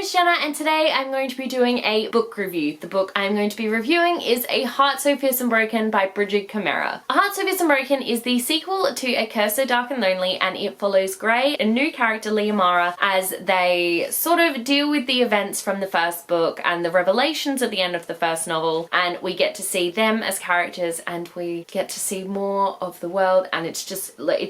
is Jenna and today I'm going to be doing a book review. The book I'm going to be reviewing is A Heart So Fierce and Broken by Brigid Kemmerer. A Heart So Fierce and Broken is the sequel to A Curse So Dark and Lonely, and it follows Grey, a new character, Liamara, as they sort of deal with the events from the first book and the revelations at the end of the first novel, and we get to see them as characters and we get to see more of the world, and it's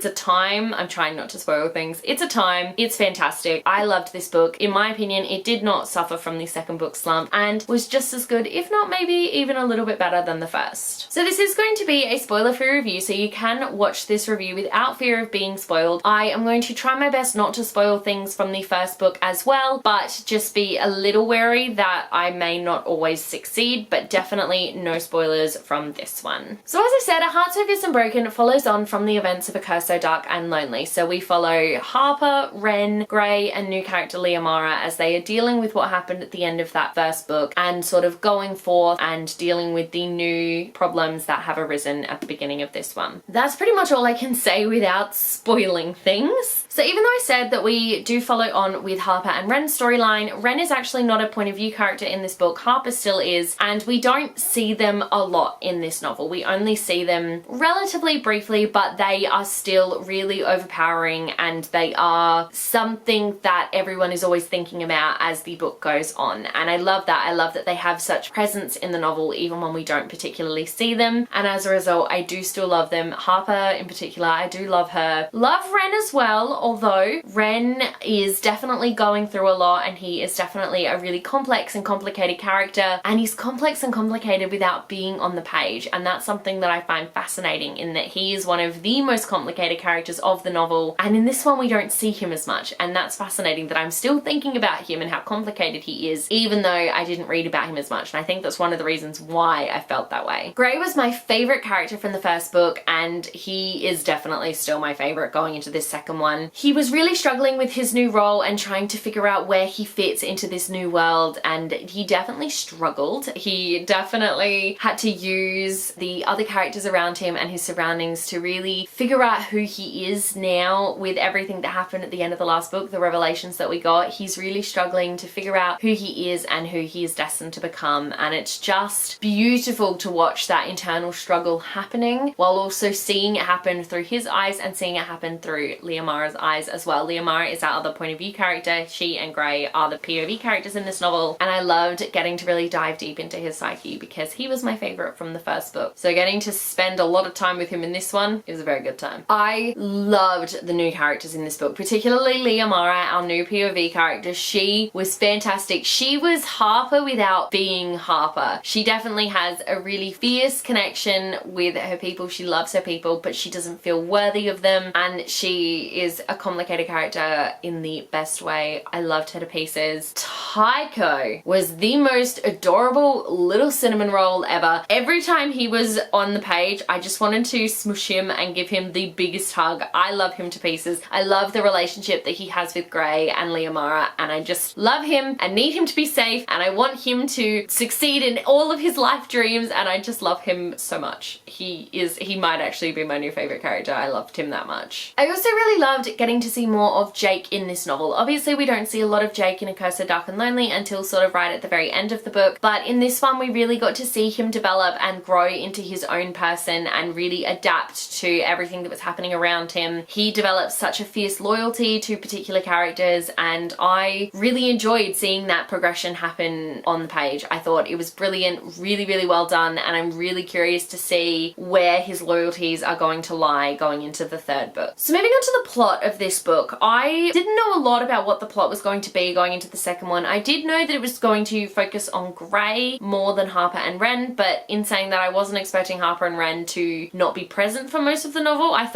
a time. I'm trying not to spoil things. It's a time. It's fantastic. I loved this book. In my opinion, it did not suffer from the second book slump and was just as good, if not maybe even a little bit better than the first. So this is going to be a spoiler-free review, so you can watch this review without fear of being spoiled. I am going to try my best not to spoil things from the first book as well, but just be a little wary that I may not always succeed, but definitely no spoilers from this one. So as I said, A Heart So Fierce and Broken follows on from the events of A Curse So Dark and Lonely. So we follow Harper, Ren, Grey, and new character Liamara as they are dealing with what happened at the end of that first book and sort of going forth and dealing with the new problems that have arisen at the beginning of this one. That's pretty much all I can say without spoiling things. So even though I said that we do follow on with Harper and Ren's storyline, Ren is actually not a point of view character in this book. Harper still is, and we don't see them a lot in this novel. We only see them relatively briefly, but they are still really overpowering and they are something that everyone is always thinking about as the book goes on. And I love that. I love that they have such presence in the novel even when we don't particularly see them. And as a result, I do still love them. Harper in particular, I do love her. Love Ren as well, although Ren is definitely going through a lot and he is definitely a really complex and complicated character, and he's complex and complicated without being on the page, and that's something that I find fascinating, in that he is one of the most complicated characters of the novel, and in this one we don't see him as much, and that's fascinating that I'm still thinking about him and how complicated he is even though I didn't read about him as much, and I think that's one of the reasons why I felt that way. Grey was my favourite character from the first book, and he is definitely still my favourite going into this second one. He was really struggling with his new role and trying to figure out where he fits into this new world, and he definitely struggled. He definitely had to use the other characters around him and his surroundings to really figure out who he is now with everything that happened at the end of the last book, the revelations that we got. He's really struggling to figure out who he is and who he is destined to become, and it's just beautiful to watch that internal struggle happening while also seeing it happen through his eyes and seeing it happen through Liamara's eyes as well. Liamara is our other point of view character. She and Grey are the POV characters in this novel, and I loved getting to really dive deep into his psyche because he was my favourite from the first book. So getting to spend a lot of time with him in this one, it was a very good time. I loved the new characters in this book, particularly Liamara, our new POV character. She was fantastic. She was Harper without being Harper. She definitely has a really fierce connection with her people. She loves her people, but she doesn't feel worthy of them, and she is a complicated character in the best way. I loved her to pieces. Tycho was the most adorable little cinnamon roll ever. Every time he was on the page, I just wanted to smush him and give him the biggest hug. I love him to pieces. I love the relationship that he has with Grey and Liamara, and I just love him and need him to be safe, and I want him to succeed in all of his life dreams, and I just love him so much. He might actually be my new favourite character. I loved him that much. I also really loved getting to see more of Jake in this novel. Obviously we don't see a lot of Jake in A Curse So Dark and Lonely until sort of right at the very end of the book, but in this one we really got to see him develop and grow into his own person and really adapt to everything that was happening around him. He developed such a fierce loyalty to particular characters, and I really enjoyed seeing that progression happen on the page. I thought it was brilliant, really, really well done, and I'm really curious to see where his loyalties are going to lie going into the third book. So moving on to the plot of this book, I didn't know a lot about what the plot was going to be going into the second one. I did know that it was going to focus on Grey more than Harper and Ren, but in saying that, I wasn't expecting Harper and Ren to not be present for most of the novel. I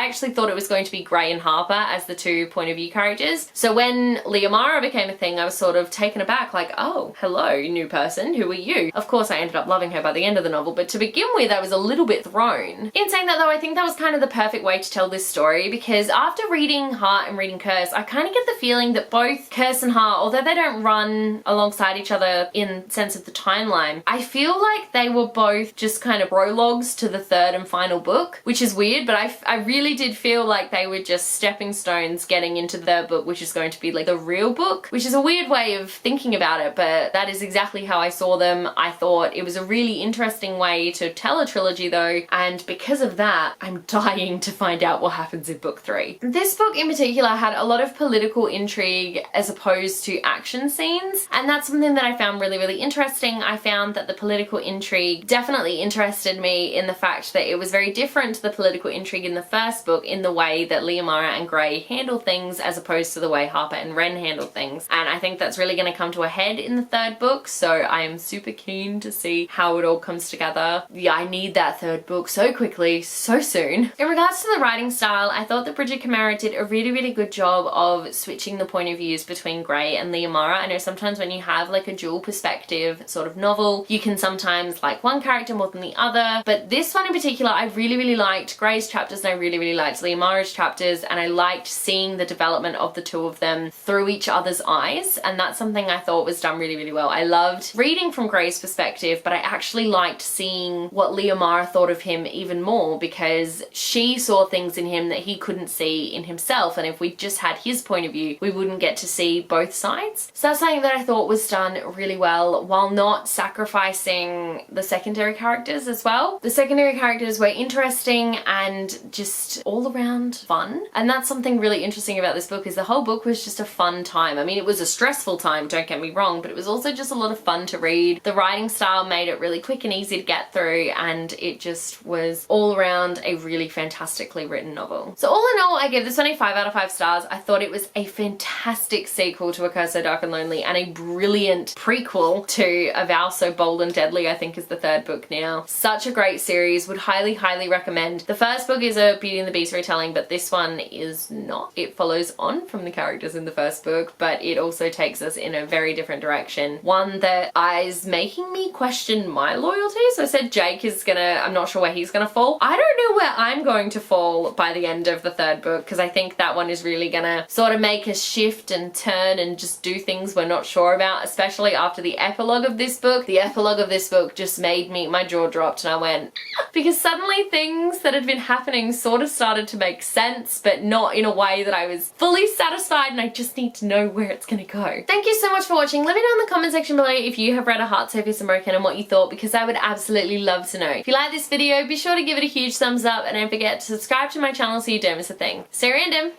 actually thought it was going to be Grey and Harper as the two point of view characters. So when Liamara became a thing, I was sort of taken aback, like, oh, hello, new person, who are you? Of course, I ended up loving her by the end of the novel, but to begin with, I was a little bit thrown. In saying that though, I think that was kind of the perfect way to tell this story, because after reading Heart and reading Curse, I kind of get the feeling that both Curse and Heart, although they don't don't run alongside each other in sense of the timeline. I feel like they were both just kind of prologues to the third and final book, which is weird, but I really did feel like they were just stepping stones getting into the book, which is going to be like the real book, which is a weird way of thinking about it, but that is exactly how I saw them. I thought it was a really interesting way to tell a trilogy though, and because of that, I'm dying to find out what happens in book 3. This book in particular had a lot of political intrigue as opposed to action scenes, and that's something that I found really, really interesting. I found that the political intrigue definitely interested me in the fact that it was very different to the political intrigue in the first book in the way that Liamara and Gray handle things as opposed to the way Harper and Ren handle things, and I think that's really going to come to a head in the third book, so I am super keen to see how it all comes together. Yeah, I need that third book so quickly, so soon. In regards to the writing style, I thought that Brigid Kemmerer did a really, really good job of switching the point of views between Gray and Liamara. I know sometimes when you have like a dual perspective sort of novel, you can sometimes like one character more than the other, but this one in particular, I really, really liked Gray's chapters and I really, really liked Liamara's chapters, and I liked seeing the development of the two of them through each other's eyes, and that's something I thought was done really, really well. I loved reading from Gray's perspective, but I actually liked seeing what Liamara thought of him even more because she saw things in him that he couldn't see in himself, and if we just had his point of view, we wouldn't get to see both sides. So that's something that I thought was done really well while not sacrificing the secondary characters as well. The secondary characters were interesting and just all around fun, and that's something really interesting about this book is the whole book was just a fun time. I mean, it was a stressful time, don't get me wrong, but it was also just a lot of fun to read. The writing style made it really quick and easy to get through, and it just was all around a really fantastically written novel. So all in all, I gave this one a 5 out of 5 stars. I thought it was a fantastic sequel to A Curse So Dark and Lonely and a brilliant prequel to A Vow So Bold and Deadly, I think is the third book now. Such a great series, would highly, highly recommend. The first book is a Beauty and the Beast retelling, but this one is not. It follows on from the characters in the first book, but it also takes us in a very different direction. One that is making me question my loyalty. So I said Jake is gonna, I'm not sure where he's gonna fall. I don't know where I'm going to fall by the end of the third book, because I think that one is really gonna sort of make us shift and turn and just do things we're not sure about, especially after the epilogue of this book. The epilogue of this book just made me, my jaw dropped and I went, because suddenly things that had been happening sort of started to make sense, but not in a way that I was fully satisfied, and I just need to know where it's gonna go. Thank you so much for watching. Let me know in the comment section below if you have read A Heart So Fierce and Broken and what you thought, because I would absolutely love to know. If you like this video, be sure to give it a huge thumbs up and don't forget to subscribe to my channel so you don't miss a thing. Stay random.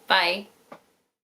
Bye.